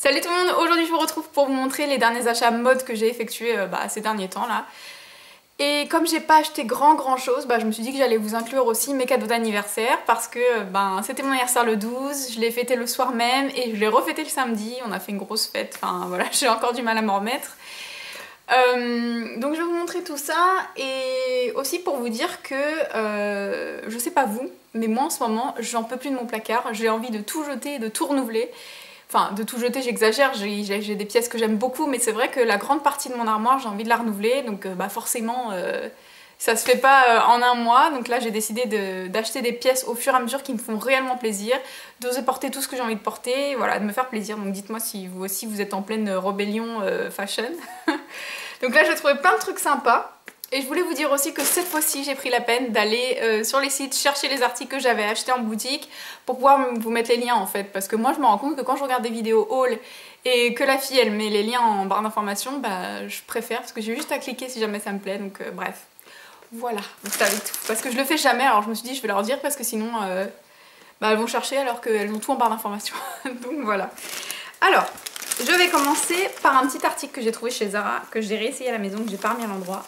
Salut tout le monde, aujourd'hui je vous retrouve pour vous montrer les derniers achats mode que j'ai effectués ces derniers temps là. Et comme j'ai pas acheté grand chose, je me suis dit que j'allais vous inclure aussi mes cadeaux d'anniversaire parce que c'était mon anniversaire le 12, je l'ai fêté le soir même et je l'ai refêté le samedi, on a fait une grosse fête, enfin voilà, j'ai encore du mal à m'en remettre. Donc je vais vous montrer tout ça et aussi pour vous dire que je sais pas vous, mais moi en ce moment j'en peux plus de mon placard, j'ai envie de tout jeter et de tout renouveler. Enfin, de tout jeter, j'exagère, j'ai des pièces que j'aime beaucoup, mais c'est vrai que la grande partie de mon armoire, j'ai envie de la renouveler, donc forcément, ça se fait pas en un mois. Donc là, j'ai décidé d'acheter des pièces au fur et à mesure qui me font réellement plaisir, d'oser porter tout ce que j'ai envie de porter, voilà, de me faire plaisir. Donc dites-moi si vous aussi vous êtes en pleine rébellion fashion. Donc là, j'ai trouvé plein de trucs sympas. Et je voulais vous dire aussi que cette fois-ci j'ai pris la peine d'aller sur les sites chercher les articles que j'avais achetés en boutique pour pouvoir vous mettre les liens en fait, parce que moi je me rends compte que quand je regarde des vidéos haul et que la fille elle met les liens en barre d'information, je préfère parce que j'ai juste à cliquer si jamais ça me plaît, donc bref. Voilà, vous savez tout, parce que je le fais jamais, alors je me suis dit je vais leur dire parce que sinon elles vont chercher alors qu'elles ont tout en barre d'information. Donc voilà. Alors, je vais commencer par un petit article que j'ai trouvé chez Zara, que j'ai réessayé à la maison, que j'ai pas remis à l'endroit.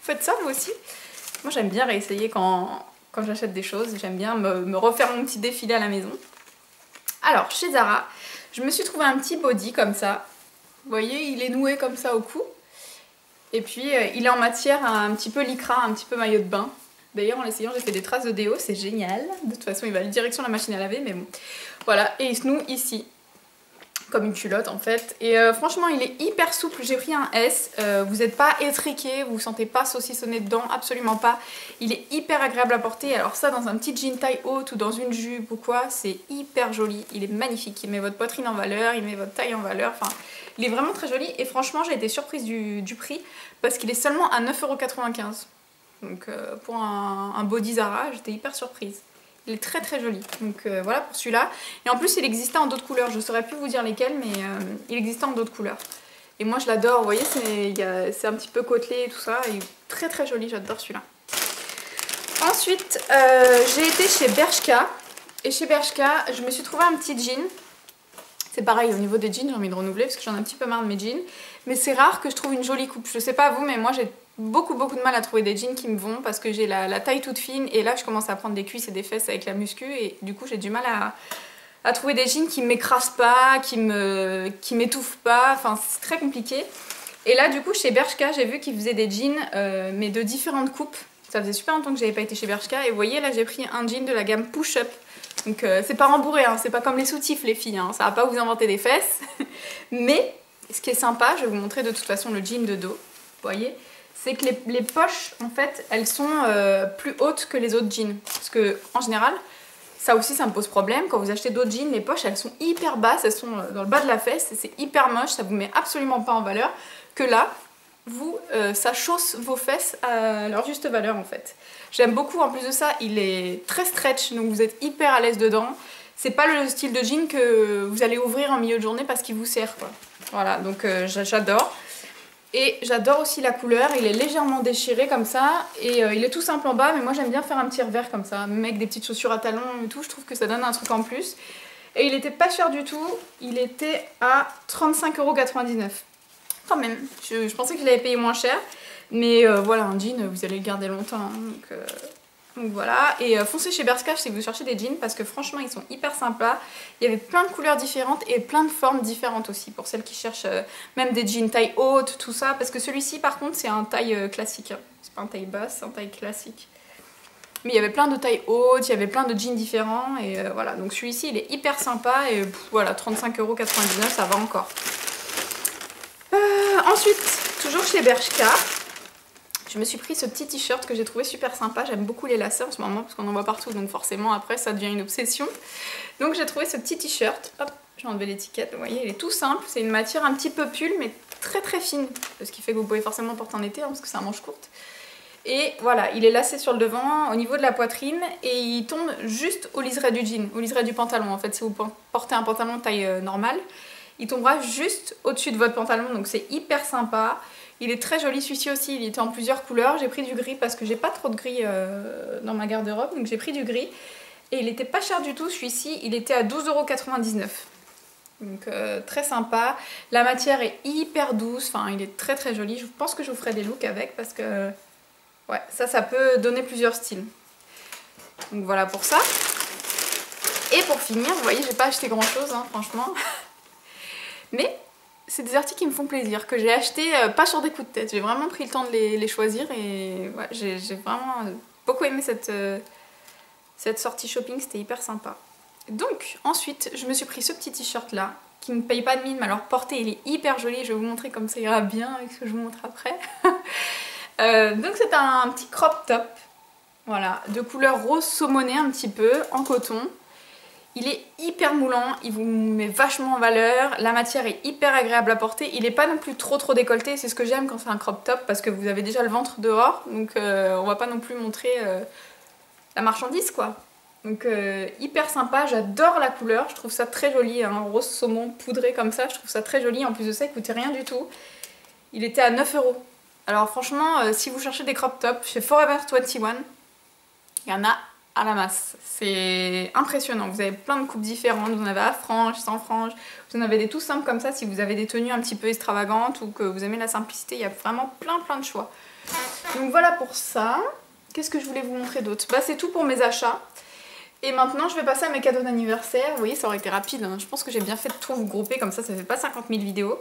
Vous faites ça vous aussi? Moi j'aime bien réessayer quand j'achète des choses, j'aime bien me refaire mon petit défilé à la maison. Alors chez Zara, je me suis trouvé un petit body comme ça. Vous voyez, il est noué comme ça au cou. Et puis il est en matière un petit peu lycra, un petit peu maillot de bain. D'ailleurs en l'essayant j'ai fait des traces de déo, c'est génial. De toute façon il va aller direction la machine à laver, mais bon. Voilà, et il se noue ici. Comme une culotte en fait, et franchement il est hyper souple, j'ai pris un S, vous n'êtes pas étriqué, vous ne sentez pas saucissonné dedans, absolument pas, il est hyper agréable à porter. Alors ça dans un petit jean taille haute ou dans une jupe ou quoi, c'est hyper joli, il est magnifique, il met votre poitrine en valeur, il met votre taille en valeur, enfin il est vraiment très joli et franchement j'ai été surprise du prix parce qu'il est seulement à 9,95 €. Donc pour un body Zara, j'étais hyper surprise. Il est très joli, donc voilà pour celui-là. Et en plus il existait en d'autres couleurs, je ne saurais plus vous dire lesquelles, mais il existait en d'autres couleurs. Et moi je l'adore, vous voyez, c'est un petit peu côtelé et tout ça, et très joli, j'adore celui-là. Ensuite, j'ai été chez Bershka, et chez Bershka, je me suis trouvé un petit jean. C'est pareil, au niveau des jeans, j'ai envie de renouveler, parce que j'en ai un petit peu marre de mes jeans. Mais c'est rare que je trouve une jolie coupe, je sais pas vous, mais moi j'ai beaucoup de mal à trouver des jeans qui me vont parce que j'ai la taille toute fine et là je commence à prendre des cuisses et des fesses avec la muscu et du coup j'ai du mal à trouver des jeans qui m'écrasent pas, qui m'étouffent pas, enfin c'est très compliqué. Et là du coup chez Bershka j'ai vu qu'ils faisaient des jeans mais de différentes coupes. Ça faisait super longtemps que j'avais pas été chez Bershka et vous voyez là j'ai pris un jean de la gamme Push Up. Donc c'est pas rembourré, hein, c'est pas comme les soutifs les filles, hein, ça va pas vous inventer des fesses. Mais ce qui est sympa, je vais vous montrer de toute façon le jean de dos, vous voyez, c'est que les poches, en fait, elles sont plus hautes que les autres jeans. Parce que, en général, ça aussi, ça me pose problème. Quand vous achetez d'autres jeans, les poches, elles sont hyper basses, elles sont dans le bas de la fesse, c'est hyper moche, ça vous met absolument pas en valeur. Que là, ça chausse vos fesses à leur juste valeur, en fait. J'aime beaucoup, en plus de ça, il est très stretch, donc vous êtes hyper à l'aise dedans. C'est pas le style de jean que vous allez ouvrir en milieu de journée parce qu'il vous serre, quoi. Voilà, donc j'adore. Et j'adore aussi la couleur, il est légèrement déchiré comme ça et il est tout simple en bas, mais moi j'aime bien faire un petit revers comme ça, même avec des petites chaussures à talons et tout, je trouve que ça donne un truc en plus. Et il était pas cher du tout, il était à 35,99 €. Quand même, je pensais que je l'avais payé moins cher, mais voilà, un jean vous allez le garder longtemps, hein, donc voilà, et foncez chez Bershka si vous cherchez des jeans parce que franchement ils sont hyper sympas. Il y avait plein de couleurs différentes et plein de formes différentes aussi pour celles qui cherchent même des jeans taille haute, tout ça. Parce que celui-ci par contre c'est un taille classique, hein. C'est pas un taille basse, c'est un taille classique. Mais il y avait plein de tailles hautes, il y avait plein de jeans différents et voilà. Donc celui-ci il est hyper sympa et voilà, 35,99 € ça va encore. Ensuite, toujours chez Bershka. Je me suis pris ce petit t-shirt que j'ai trouvé super sympa, j'aime beaucoup les lacets en ce moment parce qu'on en voit partout donc forcément après ça devient une obsession. Donc j'ai trouvé ce petit t-shirt, hop, j'ai enlevé l'étiquette, vous voyez il est tout simple, c'est une matière un petit peu pull mais très fine, ce qui fait que vous pouvez forcément porter en été hein, parce que c'est un manche courte. Et voilà, il est lacé sur le devant, au niveau de la poitrine et il tombe juste au liseré du jean, au liseré du pantalon en fait. Si vous portez un pantalon taille normale, il tombera juste au-dessus de votre pantalon donc c'est hyper sympa. Il est très joli celui-ci aussi, il était en plusieurs couleurs. J'ai pris du gris parce que j'ai pas trop de gris dans ma garde-robe, donc j'ai pris du gris. Et il était pas cher du tout celui-ci, il était à 12,99 €. Donc très sympa. La matière est hyper douce, enfin il est très très joli. Je pense que je vous ferai des looks avec parce que ouais, ça peut donner plusieurs styles. Donc voilà pour ça. Et pour finir, vous voyez, j'ai pas acheté grand chose, hein, franchement. Mais c'est des articles qui me font plaisir, que j'ai acheté pas sur des coups de tête. J'ai vraiment pris le temps de les choisir et ouais, j'ai vraiment beaucoup aimé cette sortie shopping, c'était hyper sympa. Donc ensuite, je me suis pris ce petit t-shirt là, qui ne paye pas de mine, mais alors porté, il est hyper joli. Je vais vous montrer comme ça ira bien avec ce que je vous montre après. Donc c'est un petit crop top, voilà, de couleur rose saumonné un petit peu, en coton. Il est hyper moulant, il vous met vachement en valeur, la matière est hyper agréable à porter, il n'est pas non plus trop décolleté, c'est ce que j'aime quand c'est un crop top parce que vous avez déjà le ventre dehors, donc on va pas non plus montrer la marchandise quoi. Donc hyper sympa, j'adore la couleur, je trouve ça très joli, un rose saumon poudré comme ça, je trouve ça très joli, en plus de ça il coûtait rien du tout. Il était à 9 €. Alors franchement, si vous cherchez des crop tops, chez Forever 21, il y en a à la masse. C'est impressionnant. Vous avez plein de coupes différentes. Vous en avez à franges, sans franges. Vous en avez des tout simples comme ça si vous avez des tenues un petit peu extravagantes ou que vous aimez la simplicité. Il y a vraiment plein de choix. Donc voilà pour ça. Qu'est-ce que je voulais vous montrer d'autre? Bah c'est tout pour mes achats. Et maintenant je vais passer à mes cadeaux d'anniversaire. Vous voyez, ça aurait été rapide, hein. Je pense que j'ai bien fait de tout vous grouper comme ça fait pas 50 000 vidéos.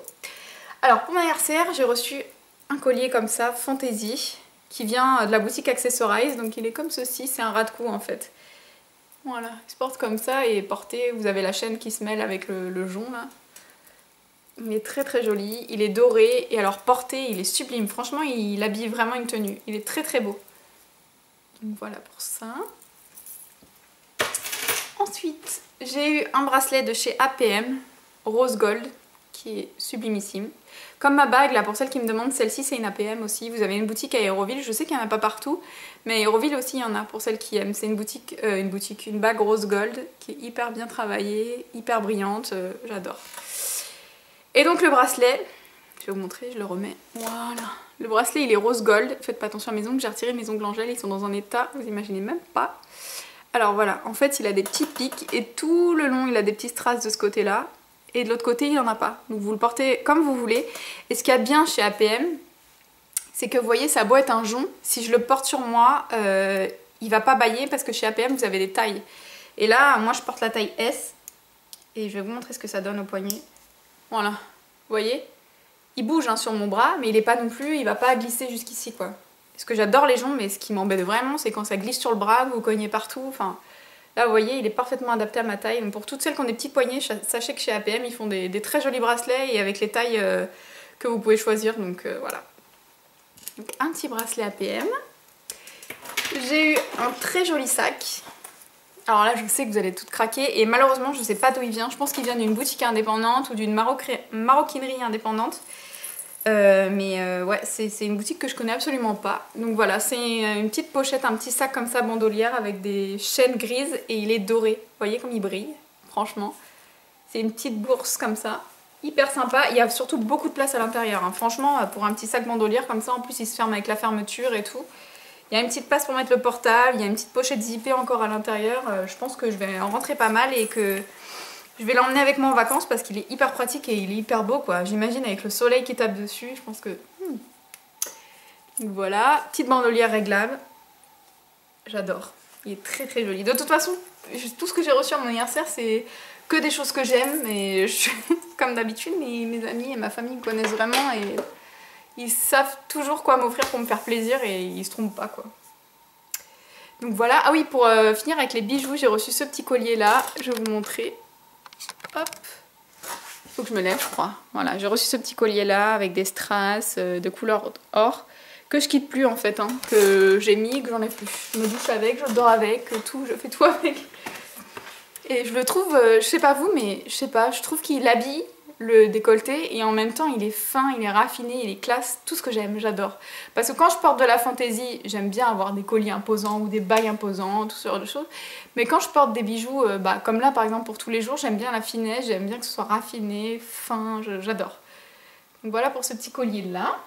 Alors pour mon anniversaire, j'ai reçu un collier comme ça, Fantasy, qui vient de la boutique Accessorize, donc il est comme ceci, c'est un ras de cou en fait. Voilà, il se porte comme ça et porté, vous avez la chaîne qui se mêle avec le jonc là. Il est très joli, il est doré et alors porté, il est sublime. Franchement, il habille vraiment une tenue, il est très beau. Donc voilà pour ça. Ensuite, j'ai eu un bracelet de chez APM, rose gold, qui est sublimissime. Comme ma bague, là, pour celles qui me demandent, celle-ci c'est une APM aussi. Vous avez une boutique à Aéroville, je sais qu'il n'y en a pas partout, mais à Aéroville aussi il y en a pour celles qui aiment. C'est une bague rose gold qui est hyper bien travaillée, hyper brillante, j'adore. Et donc le bracelet, je vais vous montrer, je le remets, voilà. Le bracelet il est rose gold, faites pas attention à mes ongles, j'ai retiré mes ongles en gel, ils sont dans un état, vous imaginez même pas. Alors voilà, en fait il a des petits pics et tout le long il a des petites strass de ce côté-là. Et de l'autre côté il n'y en a pas, donc vous le portez comme vous voulez. Et ce qu'il y a de bien chez APM, c'est que vous voyez ça a beau être un jonc, si je le porte sur moi, il va pas bailler parce que chez APM vous avez des tailles. Et là moi je porte la taille S, et je vais vous montrer ce que ça donne au poignet. Voilà, vous voyez, il bouge hein, sur mon bras, mais il est pas non plus, il va pas glisser jusqu'ici quoi. Parce que j'adore les joncs, mais ce qui m'embête vraiment c'est quand ça glisse sur le bras, vous cognez partout, enfin... Là vous voyez il est parfaitement adapté à ma taille, donc pour toutes celles qui ont des petits poignets, sachez que chez APM ils font des très jolis bracelets et avec les tailles que vous pouvez choisir, donc voilà. Donc un petit bracelet APM. J'ai eu un très joli sac. Alors là je sais que vous allez toutes craquer et malheureusement je sais pas d'où il vient, je pense qu'il vient d'une boutique indépendante ou d'une maroquinerie indépendante. Ouais, c'est une boutique que je connais absolument pas. Donc voilà, c'est une petite pochette, un petit sac comme ça, bandolière, avec des chaînes grises et il est doré. Vous voyez comme il brille, franchement. C'est une petite bourse comme ça, hyper sympa. Il y a surtout beaucoup de place à l'intérieur, hein. Franchement, pour un petit sac bandolière comme ça, en plus il se ferme avec la fermeture et tout. Il y a une petite place pour mettre le portable, il y a une petite pochette zippée encore à l'intérieur. Je pense que je vais en rentrer pas mal et que... je vais l'emmener avec moi en vacances parce qu'il est hyper pratique et il est hyper beau quoi. J'imagine avec le soleil qui tape dessus, je pense que... Donc voilà, petite bandolière réglable. J'adore. Il est très joli. De toute façon, tout ce que j'ai reçu à mon anniversaire, c'est que des choses que j'aime. Et comme d'habitude, mes amis et ma famille me connaissent vraiment et ils savent toujours quoi m'offrir pour me faire plaisir et ils se trompent pas quoi. Donc voilà. Ah oui, pour finir avec les bijoux, j'ai reçu ce petit collier là. Je vais vous montrer. Hop, il faut que je me lève je crois. Voilà, j'ai reçu ce petit collier là avec des strass de couleur or que je quitte plus en fait, hein, que j'ai mis, que j'en ai plus. Je me douche avec, je dors avec, tout, je fais tout avec. Et je le trouve, je sais pas vous, mais je sais pas, je trouve qu'il habille le décolleté et en même temps il est fin, il est raffiné, il est classe, tout ce que j'aime, j'adore. Parce que quand je porte de la fantaisie, j'aime bien avoir des colliers imposants ou des bagues imposantes, tout ce genre de choses. Mais quand je porte des bijoux, comme là par exemple pour tous les jours, j'aime bien la finesse, j'aime bien que ce soit raffiné, fin, j'adore. Donc voilà pour ce petit collier là.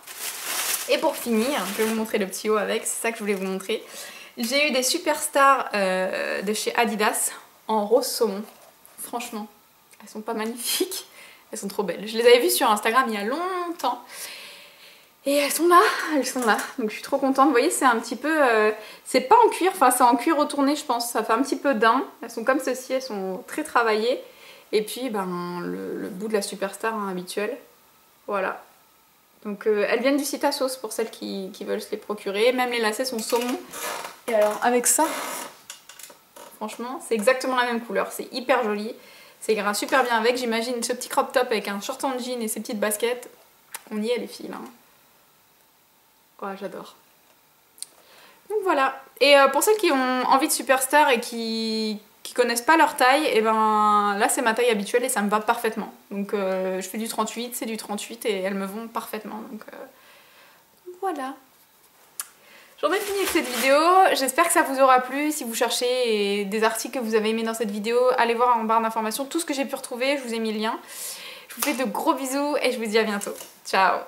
Et pour finir, je vais vous montrer le petit haut avec, c'est ça que je voulais vous montrer. J'ai eu des superstars de chez Adidas en rose saumon, franchement. Elles sont pas magnifiques. Elles sont trop belles. Je les avais vues sur Instagram il y a longtemps. Et elles sont là, elles sont là. Donc je suis trop contente. Vous voyez, c'est un petit peu... c'est pas en cuir, enfin c'est en cuir retourné je pense. Ça fait un petit peu daim. Elles sont comme ceci, elles sont très travaillées. Et puis ben, le bout de la Superstar hein, habituel. Voilà. Donc elles viennent du site ASOS pour celles qui veulent se les procurer. Même les lacets sont saumon. Et alors avec ça, franchement, c'est exactement la même couleur. C'est hyper joli. Ça ira super bien avec. J'imagine ce petit crop top avec un short en jean et ces petites baskets. On y est les filles là. Ouais, j'adore. Donc voilà. Et pour celles qui ont envie de Superstar et qui connaissent pas leur taille, et ben là c'est ma taille habituelle et ça me va parfaitement. Donc je fais du 38, c'est du 38 et elles me vont parfaitement. Donc voilà. J'en ai fini avec cette vidéo, j'espère que ça vous aura plu. Si vous cherchez des articles que vous avez aimés dans cette vidéo, allez voir en barre d'informations tout ce que j'ai pu retrouver, je vous ai mis le lien. Je vous fais de gros bisous et je vous dis à bientôt. Ciao!